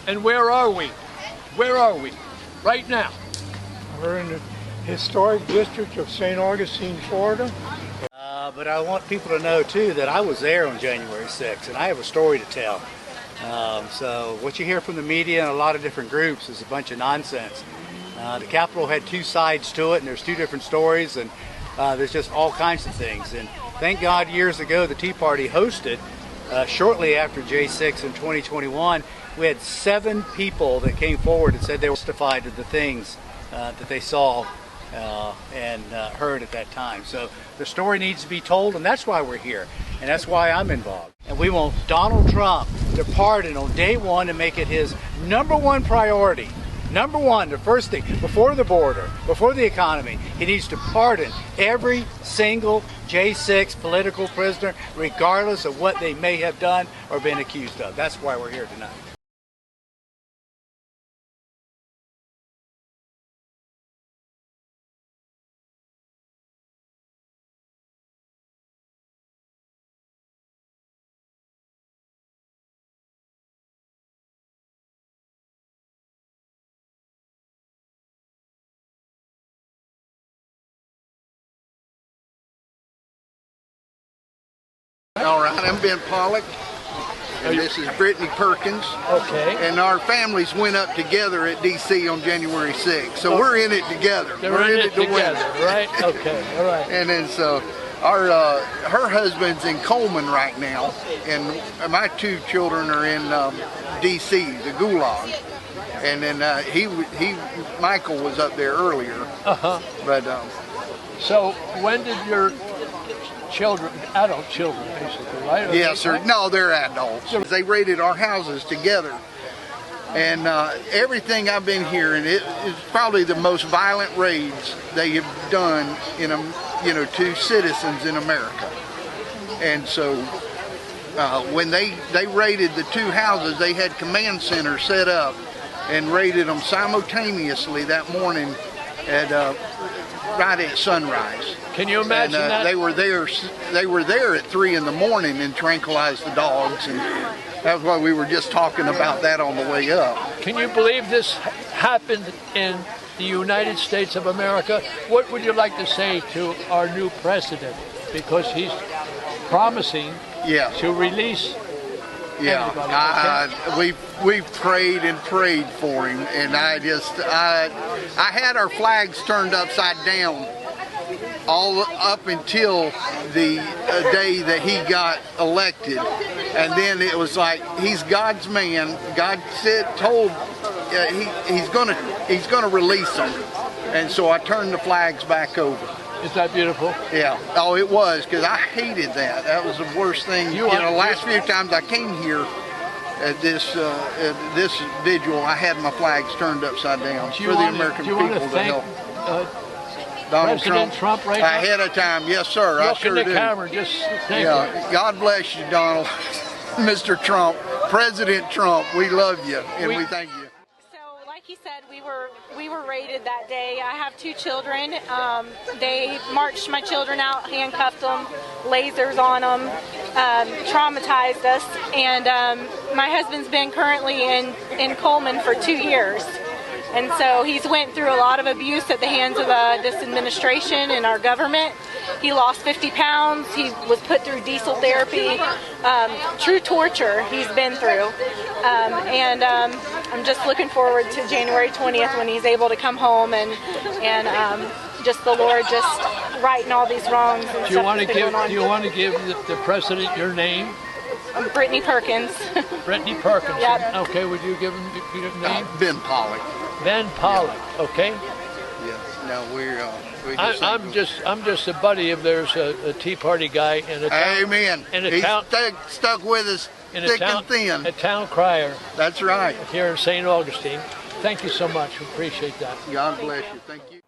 And where are we? Where are we? Right now. We're in the historic district of St. Augustine, Florida. But I want people to know too that I was there on January 6th and I have a story to tell. So what you hear from the media and a lot of different groups is a bunch of nonsense. The Capitol had two sides to it, and there's two different stories, and there's just all kinds of things. And thank God years ago the Tea Party hosted, shortly after J6 in 2021, we had 7 people that came forward and said they were testified to the things that they saw and heard at that time. So the story needs to be told, and that's why we're here, and that's why I'm involved. And we want Donald Trump to pardon on day one and make it his #1 priority. Number one, the first thing, before the border, before the economy, he needs to pardon every single J6 political prisoner, regardless of what they may have done or been accused of. That's why we're here tonight. All right, I'm Ben Pollock, and this is Brittany Perkins. Okay. And our families went up together at D.C. on January 6th, so we're in it together. We're in it to together, win. right? Okay, all right. And then so her husband's in Coleman right now, and my 2 children are in D.C., the Gulag. And then Michael was up there earlier. But so when did your children, adult children basically, right? yes, sir. No, they're adults. They raided our houses together. And everything I've been hearing, it is probably the most violent raids they have done to citizens in America. And so when they raided the 2 houses, they had command centers set up and raided them simultaneously that morning at right at sunrise. Can you imagine that? They were there at 3 in the morning and tranquilized the dogs, and that's why we were just talking about that on the way up. Can you believe this happened in the United States of America? What would you like to say to our new president? Because he's promising to release everybody. We've prayed and prayed for him, and I had our flags turned upside down all up until the day that he got elected, and then it was like he's God's man. God told he's gonna release them, and so I turned the flags back over. Is that beautiful? Yeah. Oh, it was, because I hated that. That was the worst thing. Last few times I came here at this vigil, I had my flags turned upside down for the American people to help. Donald Trump right ahead of time, yes, sir. I sure do. Look in the camera, just thank you. God bless you, Donald, Mr. Trump, President Trump. We love you and we thank you. Like you said, we were raided that day. I have 2 children. They marched my children out, handcuffed them, lasers on them, traumatized us. And my husband's been currently in Coleman for 2 years. And so he's went through a lot of abuse at the hands of this administration and our government. He lost 50 pounds. He was put through diesel therapy. True torture he's been through. And I'm just looking forward to January 20th when he's able to come home and just the Lord just righting all these wrongs. And do you want to give the president your name? Brittany Perkins. Brittany Perkins. Yep. Okay, would you give him your name? Ben Pollock. Ben Pollock. Okay. Yes. No, I'm just a buddy if there's a Tea Party guy in a town. Amen. He's stuck with us thick and thin. A town crier. That's right. Here in St. Augustine. Thank you so much. Appreciate that. God bless you. Thank you.